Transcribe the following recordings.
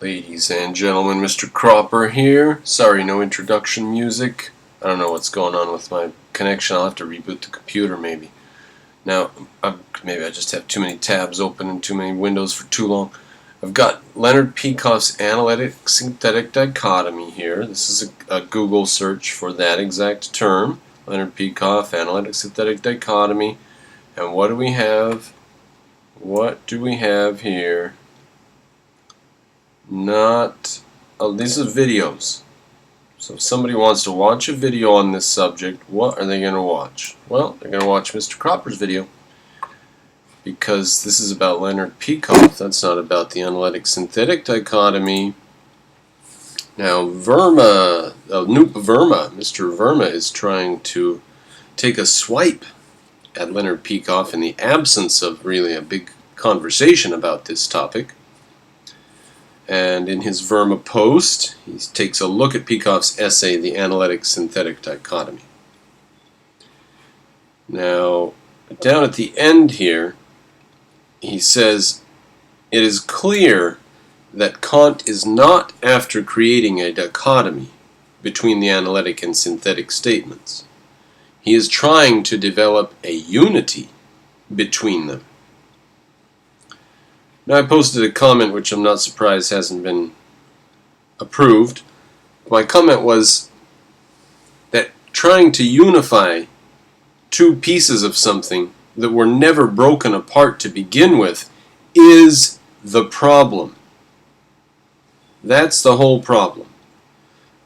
Ladies and gentlemen, Mr. Cropper here. Sorry, no introduction music. I don't know what's going on with my connection. I'll have to reboot the computer maybe. Now, maybe I just have too many tabs open and too many windows for too long. I've got Leonard Peikoff's Analytic Synthetic Dichotomy here. This is a Google search for that exact term. Leonard Peikoff, Analytic Synthetic Dichotomy. And what do we have? What do we have here? These are videos. So if somebody wants to watch a video on this subject, what are they going to watch? Well, they're going to watch Mr. Cropper's video, because this is about Leonard Peikoff. That's not about the analytic synthetic dichotomy. Now, Anoop Verma, Mr. Verma, is trying to take a swipe at Leonard Peikoff in the absence of really a big conversation about this topic. And in his Verma post, he takes a look at Peikoff's essay, The Analytic Synthetic Dichotomy. Now, down at the end here, he says, it is clear that Kant is not after creating a dichotomy between the analytic and synthetic statements. He is trying to develop a unity between them. Now, I posted a comment which I'm not surprised hasn't been approved. My comment was that trying to unify two pieces of something that were never broken apart to begin with is the problem. That's the whole problem.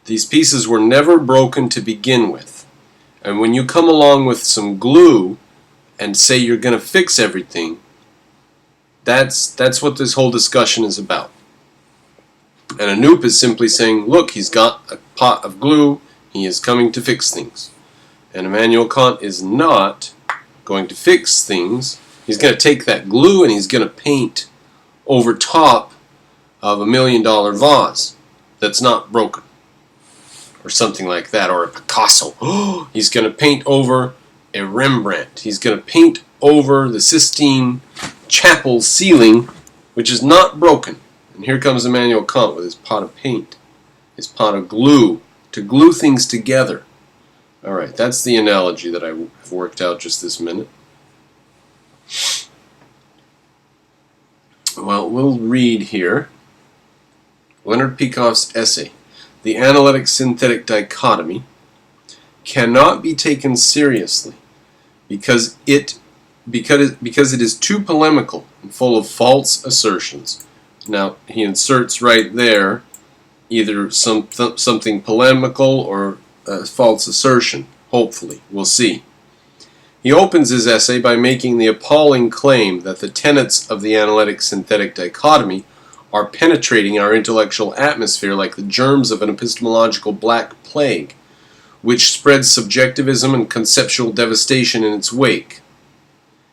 These pieces were never broken to begin with. And when you come along with some glue and say you're going to fix everything, that's what this whole discussion is about. And Anoop is simply saying, look, he's got a pot of glue, he is coming to fix things. And Immanuel Kant is not going to fix things. He's going to take that glue and he's going to paint over top of $1 million vase that's not broken, or something like that, or a Picasso. He's going to paint over a Rembrandt. He's going to paint over the Sistine Chapel ceiling, which is not broken. And here comes Immanuel Kant with his pot of paint, his pot of glue, to glue things together. Alright, that's the analogy that I have worked out just this minute. Well, we'll read here Leonard Peikoff's essay, The Analytic Synthetic Dichotomy, cannot be taken seriously because it is too polemical and full of false assertions. Now, he inserts right there either something polemical or a false assertion, hopefully. We'll see. He opens his essay by making the appalling claim that the tenets of the analytic synthetic dichotomy are penetrating our intellectual atmosphere like the germs of an epistemological black plague, which spreads subjectivism and conceptual devastation in its wake.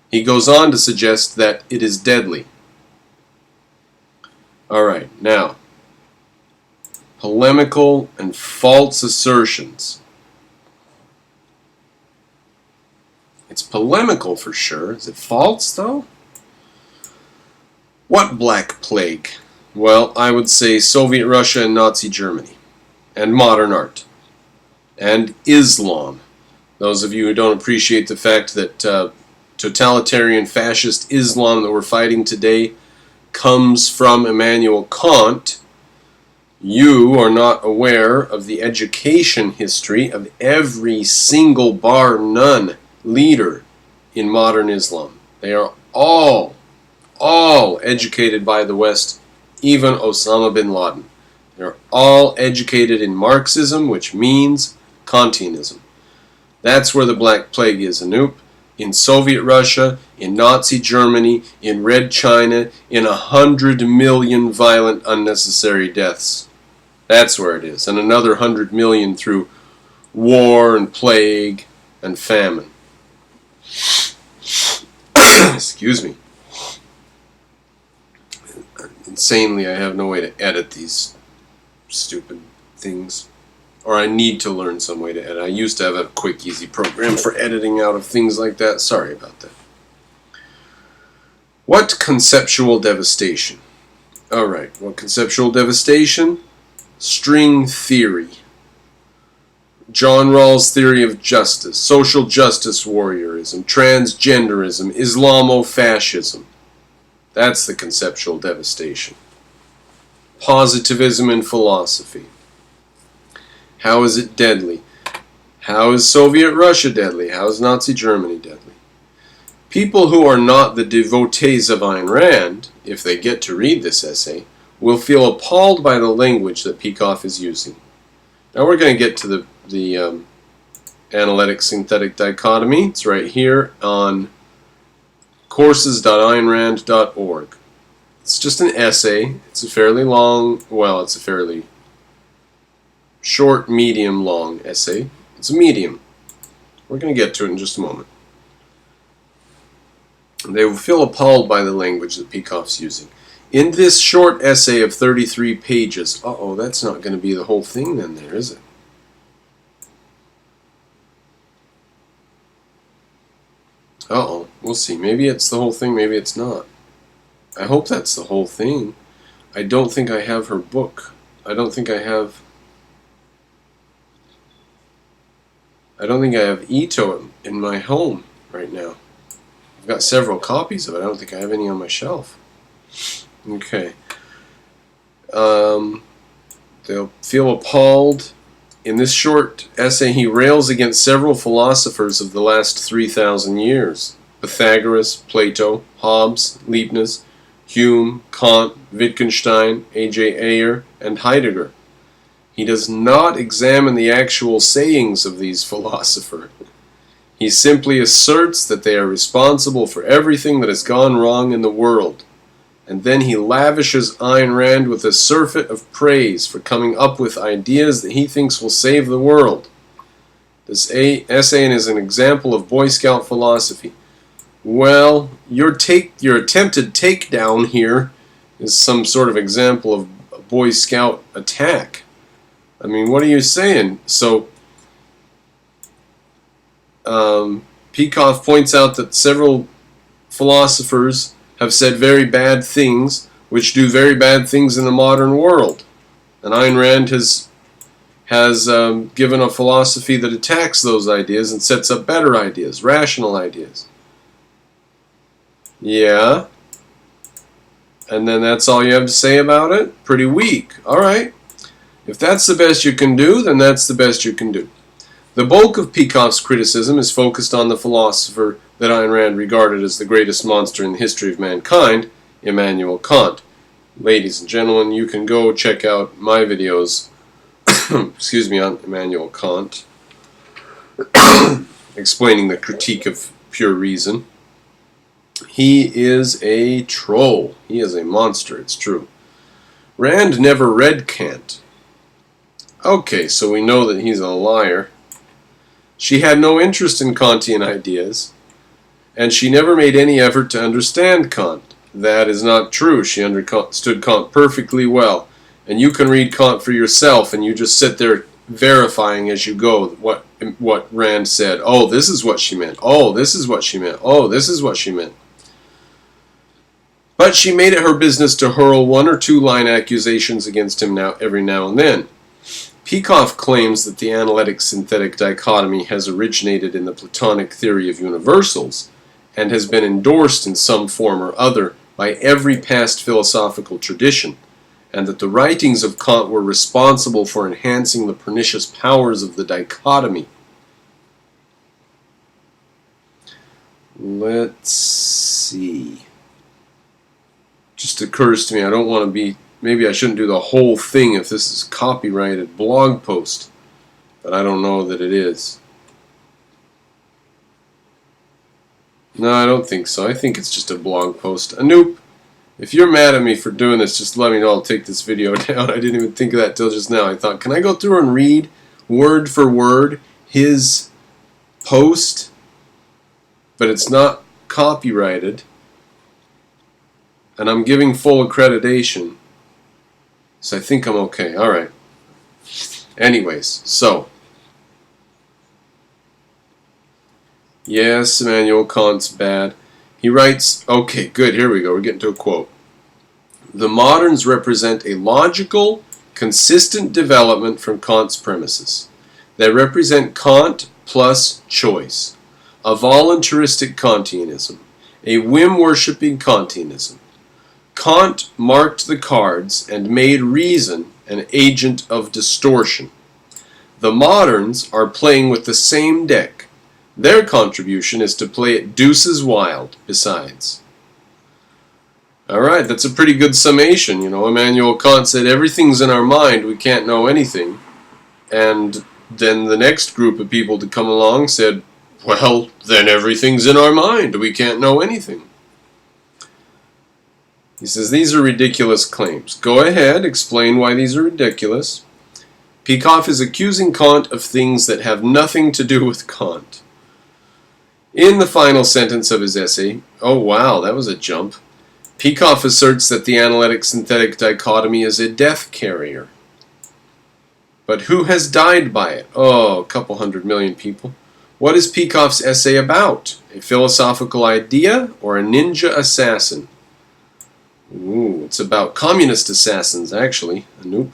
He goes on to suggest that it is deadly. Alright, now, polemical and false assertions. It's polemical for sure. Is it false, though? What black plague? Well, I would say Soviet Russia and Nazi Germany, and modern art, and Islam. Those of you who don't appreciate the fact that totalitarian fascist Islam that we're fighting today comes from Immanuel Kant, you are not aware of the education history of every single bar none leader in modern Islam. They are all educated by the West, even Osama bin Laden. They're all educated in Marxism, which means Kantianism. That's where the Black Plague is, Anoop. In Soviet Russia, in Nazi Germany, in Red China, in 100 million violent, unnecessary deaths. That's where it is. And another 100 million through war and plague and famine. Excuse me. Insanely, I have no way to edit these stupid things. Or I need to learn some way to edit. I used to have a quick, easy program for editing out of things like that. Sorry about that. What conceptual devastation? Alright, what conceptual devastation? String theory. John Rawls' theory of justice, social justice warriorism, transgenderism, Islamofascism. That's the conceptual devastation. Positivism in philosophy. How is it deadly? How is Soviet Russia deadly? How is Nazi Germany deadly? People who are not the devotees of Ayn Rand, if they get to read this essay, will feel appalled by the language that Peikoff is using. Now we're going to get to the Analytic synthetic dichotomy. It's right here on courses.aynrand.org. It's just an essay. It's a fairly long, well, it's a fairly short, medium long essay. It's a medium. We're going to get to it in just a moment. They will feel appalled by the language that Peikoff's using. In this short essay of 33 pages, that's not going to be the whole thing then there, is it? We'll see. Maybe it's the whole thing, maybe it's not. I hope that's the whole thing. I don't think I have her book. I don't think I have Ito in my home right now. I've got several copies of it. I don't think I have any on my shelf. Okay. They'll feel appalled. In this short essay, he rails against several philosophers of the last 3,000 years. Pythagoras, Plato, Hobbes, Leibniz, Hume, Kant, Wittgenstein, A.J. Ayer, and Heidegger. He does not examine the actual sayings of these philosophers. He simply asserts that they are responsible for everything that has gone wrong in the world. And then he lavishes Ayn Rand with a surfeit of praise for coming up with ideas that he thinks will save the world. This essay is an example of Boy Scout philosophy. Well, your attempted takedown here is some sort of example of a Boy Scout attack. I mean, what are you saying? So, Peikoff points out that several philosophers have said very bad things, which do very bad things in the modern world. And Ayn Rand has given a philosophy that attacks those ideas and sets up better ideas, rational ideas. Yeah. And then that's all you have to say about it? Pretty weak. Alright. If that's the best you can do, then that's the best you can do. The bulk of Peikoff's criticism is focused on the philosopher that Ayn Rand regarded as the greatest monster in the history of mankind, Immanuel Kant. Ladies and gentlemen, you can go check out my videos on Immanuel Kant, explaining the critique of pure reason. He is a troll. He is a monster, it's true. Rand never read Kant. Okay, so we know that he's a liar. She had no interest in Kantian ideas, and she never made any effort to understand Kant. That is not true. She understood Kant perfectly well. And you can read Kant for yourself, and you just sit there verifying as you go what Rand said. Oh, this is what she meant. Oh, this is what she meant. Oh, this is what she meant. But she made it her business to hurl 1 or 2 line accusations against him every now and then. Peikoff claims that the analytic synthetic dichotomy has originated in the Platonic theory of universals and has been endorsed in some form or other by every past philosophical tradition, and that the writings of Kant were responsible for enhancing the pernicious powers of the dichotomy. Let's see. Just occurs to me, I don't want to be... Maybe I shouldn't do the whole thing if this is a copyrighted blog post, but I don't know that it is. No, I don't think so. I think it's just a blog post. Anoop, if you're mad at me for doing this, just let me know. I'll take this video down. I didn't even think of that till just now. I thought, can I go through and read word for word his post? But it's not copyrighted, and I'm giving full accreditation. So I think I'm okay. Alright. Anyways, so. Yes, Immanuel Kant's bad. He writes, okay, good, here we go. We're getting to a quote. The moderns represent a logical, consistent development from Kant's premises. They represent Kant plus choice, a voluntaristic Kantianism, a whim-worshipping Kantianism. Kant marked the cards and made reason an agent of distortion. The moderns are playing with the same deck. Their contribution is to play it deuces wild, besides. Alright, that's a pretty good summation. Immanuel Kant said everything's in our mind, we can't know anything. And then the next group of people to come along said, well, then everything's in our mind, we can't know anything. He says, these are ridiculous claims. Go ahead, explain why these are ridiculous. Peikoff is accusing Kant of things that have nothing to do with Kant. In the final sentence of his essay, oh wow, that was a jump, Peikoff asserts that the analytic-synthetic dichotomy is a death carrier. But who has died by it? Oh, a couple 100 million people. What is Peikoff's essay about? A philosophical idea or a ninja assassin? Ooh, it's about communist assassins, actually, Anoop.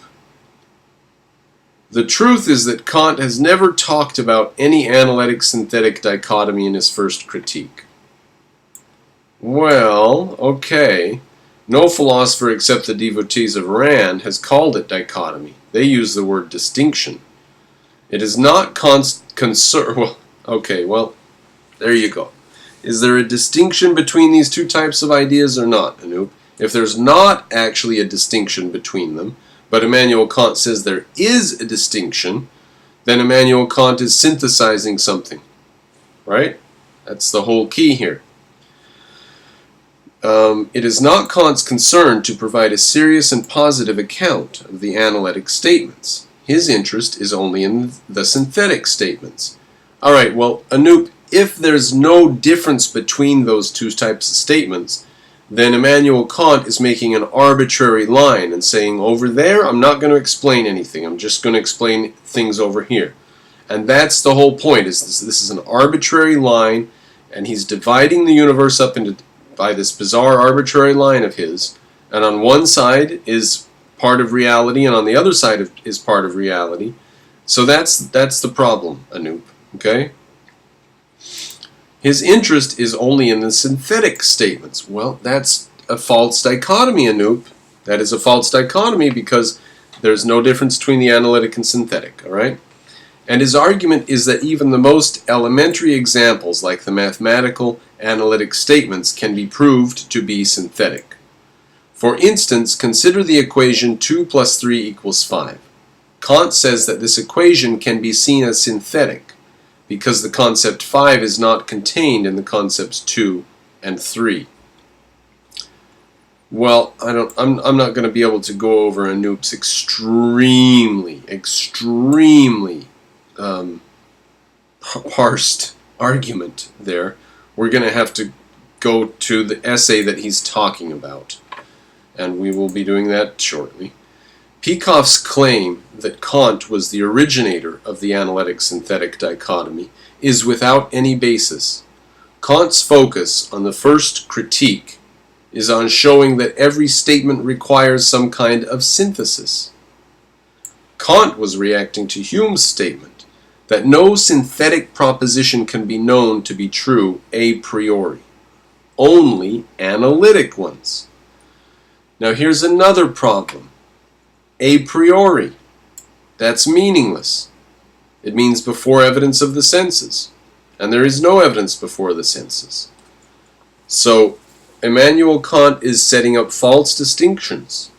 The truth is that Kant has never talked about any analytic-synthetic dichotomy in his first critique. Well, okay. No philosopher except the devotees of Rand has called it dichotomy. They use the word distinction. It is not Kant's concern. Well, okay, well, there you go. Is there a distinction between these two types of ideas or not, Anoop? If there's not actually a distinction between them, but Immanuel Kant says there is a distinction, then Immanuel Kant is synthesizing something. Right? That's the whole key here. It is not Kant's concern to provide a serious and positive account of the analytic statements. His interest is only in the synthetic statements. Alright, well, Anoop, if there's no difference between those two types of statements, then Immanuel Kant is making an arbitrary line and saying, over there, I'm not going to explain anything. I'm just going to explain things over here. And that's the whole point. This is an arbitrary line, and he's dividing the universe up into by this bizarre arbitrary line of his, and on one side is part of reality, and on the other side is part of reality. So that's the problem, Anoop. Okay? His interest is only in the synthetic statements. Well, that's a false dichotomy, Anoop. That is a false dichotomy because there's no difference between the analytic and synthetic, all right? And his argument is that even the most elementary examples, like the mathematical analytic statements, can be proved to be synthetic. For instance, consider the equation 2 plus 3 equals 5. Kant says that this equation can be seen as synthetic because the concept 5 is not contained in the concepts 2 and 3. Well, I'm not going to be able to go over Anoop's extremely parsed argument there. We're going to have to go to the essay that he's talking about, and we will be doing that shortly. Peikoff's claim that Kant was the originator of the analytic-synthetic dichotomy is without any basis. Kant's focus on the first critique is on showing that every statement requires some kind of synthesis. Kant was reacting to Hume's statement that no synthetic proposition can be known to be true a priori, only analytic ones. Now here's another problem. A priori. That's meaningless. It means before evidence of the senses. And there is no evidence before the senses. So, Immanuel Kant is setting up false distinctions.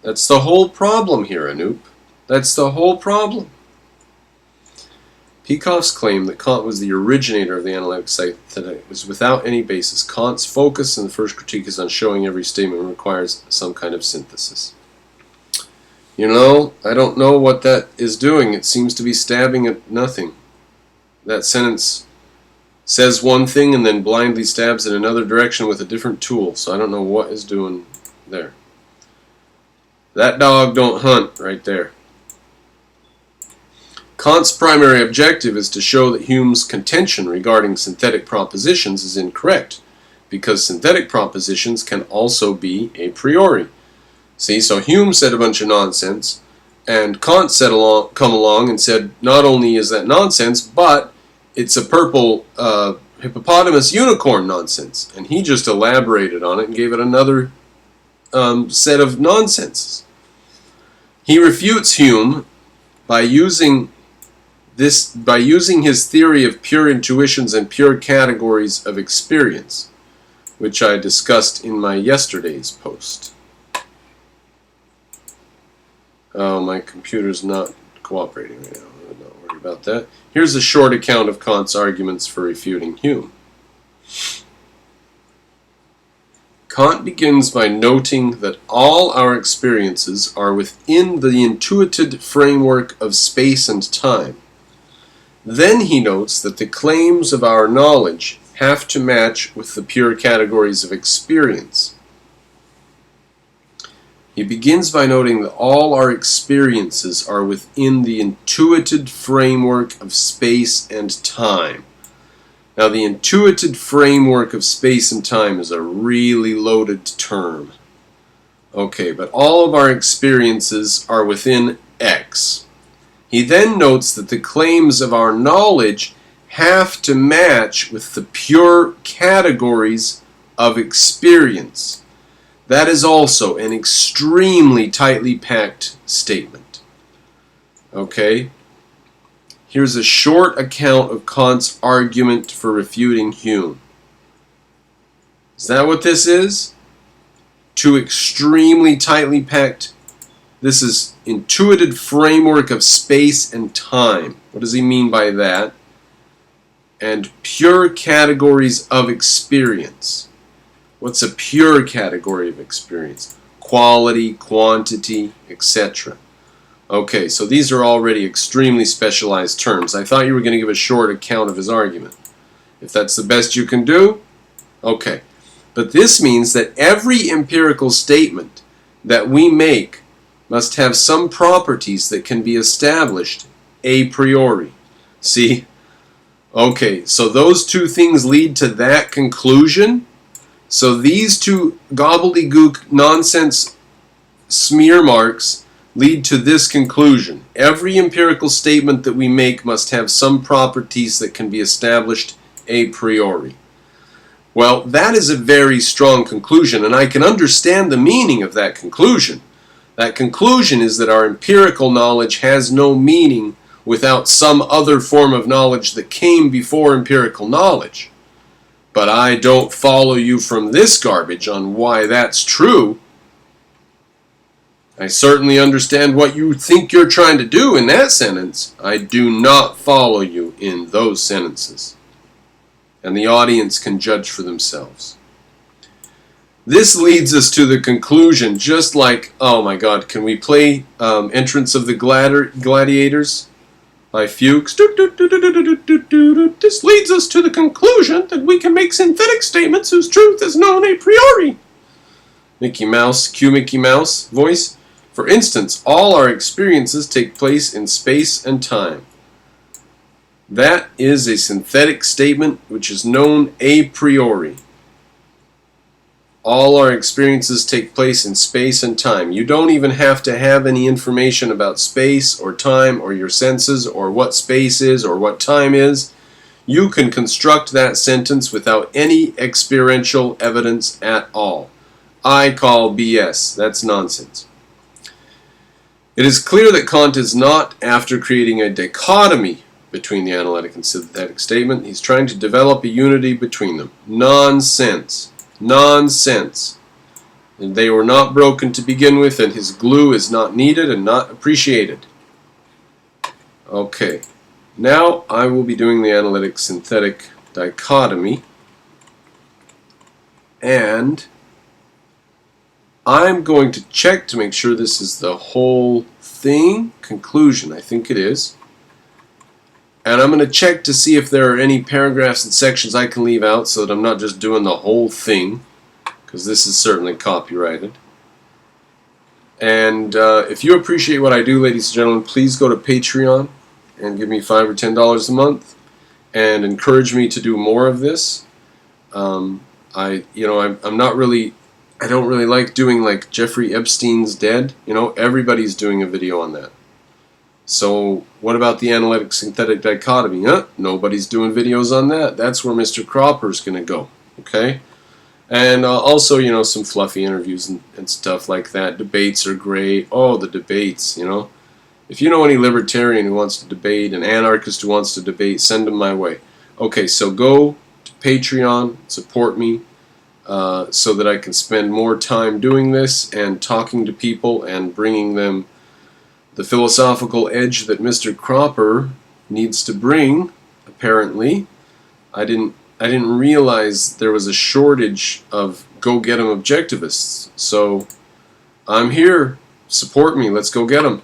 That's the whole problem here, Anoop. That's the whole problem. Peikoff's claim that Kant was the originator of the analytic synthetic was without any basis. Kant's focus in the first critique is on showing every statement requires some kind of synthesis. You know, I don't know what that is doing. It seems to be stabbing at nothing. That sentence says one thing and then blindly stabs in another direction with a different tool, so I don't know what is doing there. That dog don't hunt right there. Kant's primary objective is to show that Hume's contention regarding synthetic propositions is incorrect, because synthetic propositions can also be a priori. See, so Hume said a bunch of nonsense, and Kant come along and said, not only is that nonsense, but it's a purple hippopotamus unicorn nonsense. And he just elaborated on it and gave it another set of nonsense. He refutes Hume by using his theory of pure intuitions and pure categories of experience, which I discussed in my yesterday's post. Oh, my computer's not cooperating right now. I'm not worried about that. Here's a short account of Kant's arguments for refuting Hume. Kant begins by noting that all our experiences are within the intuited framework of space and time. Then he notes that the claims of our knowledge have to match with the pure categories of experience. He begins by noting that all our experiences are within the intuited framework of space and time. Now, the intuited framework of space and time is a really loaded term. Okay, but all of our experiences are within X. He then notes that the claims of our knowledge have to match with the pure categories of experience. That is also an extremely tightly packed statement. Okay? Here's a short account of Kant's argument for refuting Hume. Is that what this is? Two extremely tightly packed. This is intuited framework of space and time. What does he mean by that? And pure categories of experience. What's a pure category of experience? Quality, quantity, etc. Okay, so these are already extremely specialized terms. I thought you were going to give a short account of his argument. If that's the best you can do, okay. But this means that every empirical statement that we make must have some properties that can be established a priori. See? Okay, so those two things lead to that conclusion. So these two gobbledygook nonsense smear marks lead to this conclusion. Every empirical statement that we make must have some properties that can be established a priori. Well, that is a very strong conclusion, and I can understand the meaning of that conclusion. That conclusion is that our empirical knowledge has no meaning without some other form of knowledge that came before empirical knowledge. But I don't follow you from this garbage on why that's true. I certainly understand what you think you're trying to do in that sentence. I do not follow you in those sentences. And the audience can judge for themselves. This leads us to the conclusion, just like, oh my God, can we play Entrance of the Gladiators by Fuchs? This leads us to the conclusion that we can make synthetic statements whose truth is known a priori. Mickey Mouse, cue Mickey Mouse voice. For instance, all our experiences take place in space and time. That is a synthetic statement which is known a priori. All our experiences take place in space and time. You don't even have to have any information about space or time or your senses or what space is or what time is. You can construct that sentence without any experiential evidence at all. I call BS. That's nonsense. It is clear that Kant is not after creating a dichotomy between the analytic and synthetic statement. He's trying to develop a unity between them. Nonsense. Nonsense. And they were not broken to begin with, and his glue is not needed and not appreciated. Okay. Now I will be doing the analytic-synthetic dichotomy. And I'm going to check to make sure this is the whole thing. Conclusion, I think it is. And I'm going to check to see if there are any paragraphs and sections I can leave out so that I'm not just doing the whole thing, because this is certainly copyrighted. And if you appreciate what I do, ladies and gentlemen, please go to Patreon and give me $5 or $10 a month and encourage me to do more of this. I'm not really I don't really like doing like Jeffrey Epstein's dead. You know, everybody's doing a video on that. So what about the analytic synthetic dichotomy? Nobody's doing videos on that. That's where Mr. Cropper's going to go. Okay? And also, you know, some fluffy interviews and stuff like that. Debates are great. Oh, the debates, you know. If you know any libertarian who wants to debate, an anarchist who wants to debate, send them my way. Okay, so go to Patreon, support me, so that I can spend more time doing this and talking to people and bringing them the philosophical edge that Mr. Cropper needs to bring. Apparently, I didn't realize there was a shortage of go-get-em objectivists. So I'm here. Support me. Let's go get 'em.